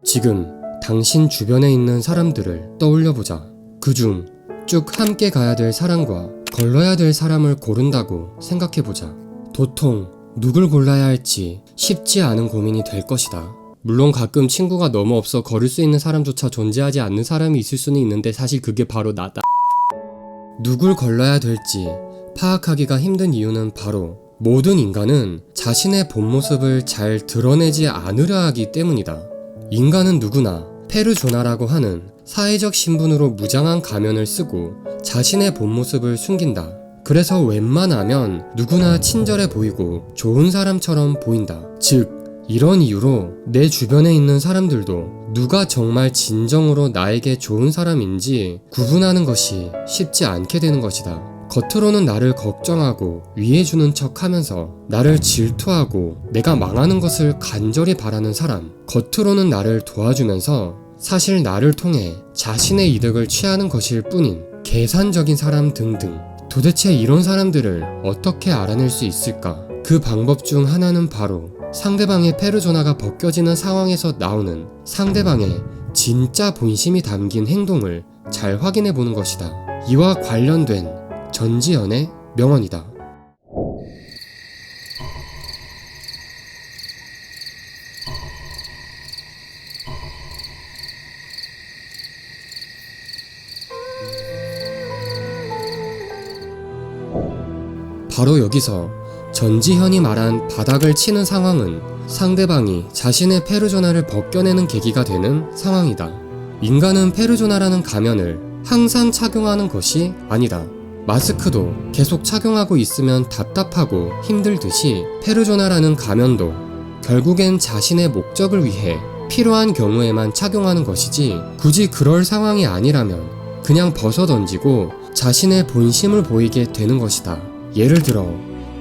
지금 당신 주변에 있는 사람들을 떠올려보자. 그중 쭉 함께 가야 될 사람과 걸러야 될 사람을 고른다고 생각해보자. 도통 누굴 골라야 할지 쉽지 않은 고민이 될 것이다. 물론 가끔 친구가 너무 없어 걸을 수 있는 사람조차 존재하지 않는 사람이 있을 수는 있는데 사실 그게 바로 나다. 누굴 걸러야 될지 파악하기가 힘든 이유는 바로 모든 인간은 자신의 본 모습을 잘 드러내지 않으려 하기 때문이다. 인간은 누구나 페르소나라고 하는 사회적 신분으로 무장한 가면을 쓰고 자신의 본 모습을 숨긴다. 그래서 웬만하면 누구나 친절해 보이고 좋은 사람처럼 보인다. 즉, 이런 이유로 내 주변에 있는 사람들도 누가 정말 진정으로 나에게 좋은 사람인지 구분하는 것이 쉽지 않게 되는 것이다. 겉으로는 나를 걱정하고 위해주는 척 하면서 나를 질투하고 내가 망하는 것을 간절히 바라는 사람, 겉으로는 나를 도와주면서 사실 나를 통해 자신의 이득을 취하는 것일 뿐인 계산적인 사람 등등. 도대체 이런 사람들을 어떻게 알아낼 수 있을까? 그 방법 중 하나는 바로 상대방의 페르소나가 벗겨지는 상황에서 나오는 상대방의 진짜 본심이 담긴 행동을 잘 확인해 보는 것이다. 이와 관련된 전지현의 명언이다. 바로 여기서 전지현이 말한 바닥을 치는 상황은 상대방이 자신의 페르소나를 벗겨내는 계기가 되는 상황이다. 인간은 페르소나라는 가면을 항상 착용하는 것이 아니다. 마스크도 계속 착용하고 있으면 답답하고 힘들듯이 페르소나라는 가면도 결국엔 자신의 목적을 위해 필요한 경우에만 착용하는 것이지, 굳이 그럴 상황이 아니라면 그냥 벗어던지고 자신의 본심을 보이게 되는 것이다. 예를 들어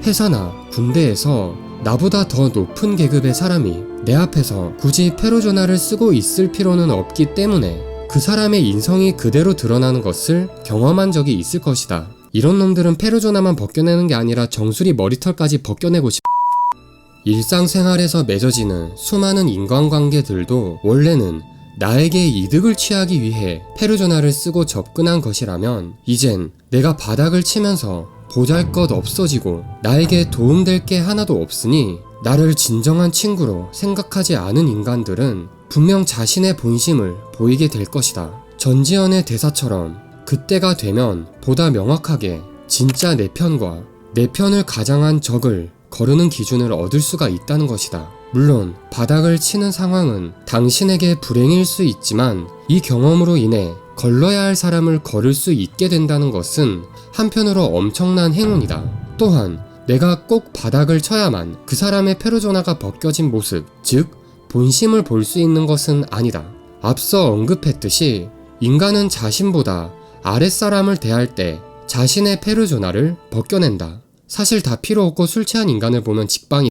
회사나 군대에서 나보다 더 높은 계급의 사람이 내 앞에서 굳이 페르소나를 쓰고 있을 필요는 없기 때문에 그 사람의 인성이 그대로 드러나는 것을 경험한 적이 있을 것이다. 이런 놈들은 페르소나만 벗겨내는 게 아니라 정수리 머리털까지 벗겨내고 싶... 일상생활에서 맺어지는 수많은 인간관계들도 원래는 나에게 이득을 취하기 위해 페르소나를 쓰고 접근한 것이라면, 이젠 내가 바닥을 치면서 보잘것 없어지고 나에게 도움될 게 하나도 없으니 나를 진정한 친구로 생각하지 않은 인간들은 분명 자신의 본심을 보이게 될 것이다. 전지현의 대사처럼 그때가 되면 보다 명확하게 진짜 내 편과 내 편을 가장한 적을 거르는 기준을 얻을 수가 있다는 것이다. 물론 바닥을 치는 상황은 당신에게 불행일 수 있지만 이 경험으로 인해 걸러야 할 사람을 거를 수 있게 된다는 것은 한편으로 엄청난 행운이다. 또한 내가 꼭 바닥을 쳐야만 그 사람의 페르소나가 벗겨진 모습, 즉 본심을 볼 수 있는 것은 아니다. 앞서 언급했듯이 인간은 자신보다 아랫사람을 대할 때 자신의 페르소나를 벗겨낸다. 사실 다 필요 없고 술 취한 인간을 보면 직방이...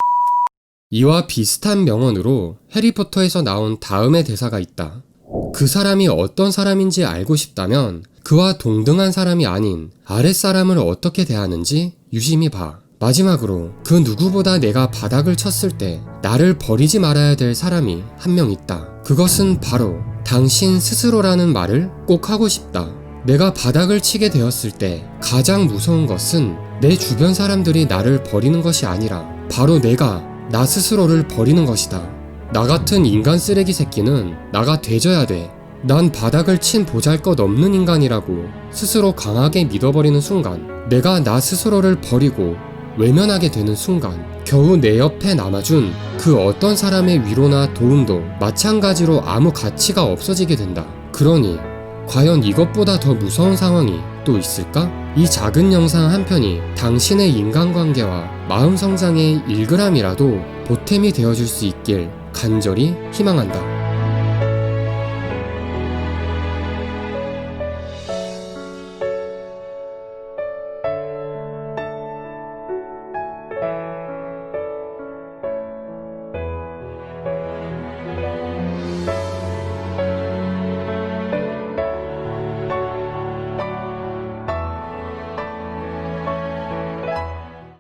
이와 비슷한 명언으로 해리포터에서 나온 다음의 대사가 있다. 그 사람이 어떤 사람인지 알고 싶다면 그와 동등한 사람이 아닌 아랫사람을 어떻게 대하는지 유심히 봐. 마지막으로 그 누구보다 내가 바닥을 쳤을 때 나를 버리지 말아야 될 사람이 한 명 있다. 그것은 바로 당신 스스로라는 말을 꼭 하고 싶다. 내가 바닥을 치게 되었을 때 가장 무서운 것은 내 주변 사람들이 나를 버리는 것이 아니라 바로 내가 나 스스로를 버리는 것이다. 나 같은 인간 쓰레기 새끼는 나가 되져야 돼. 난 바닥을 친 보잘것없는 인간이라고 스스로 강하게 믿어버리는 순간, 내가 나 스스로를 버리고 외면하게 되는 순간 겨우 내 옆에 남아준 그 어떤 사람의 위로나 도움도 마찬가지로 아무 가치가 없어지게 된다. 그러니 과연 이것보다 더 무서운 상황이 또 있을까? 이 작은 영상 한 편이 당신의 인간관계와 마음 성장에 1g이라도 보탬이 되어줄 수 있길 간절히 희망한다.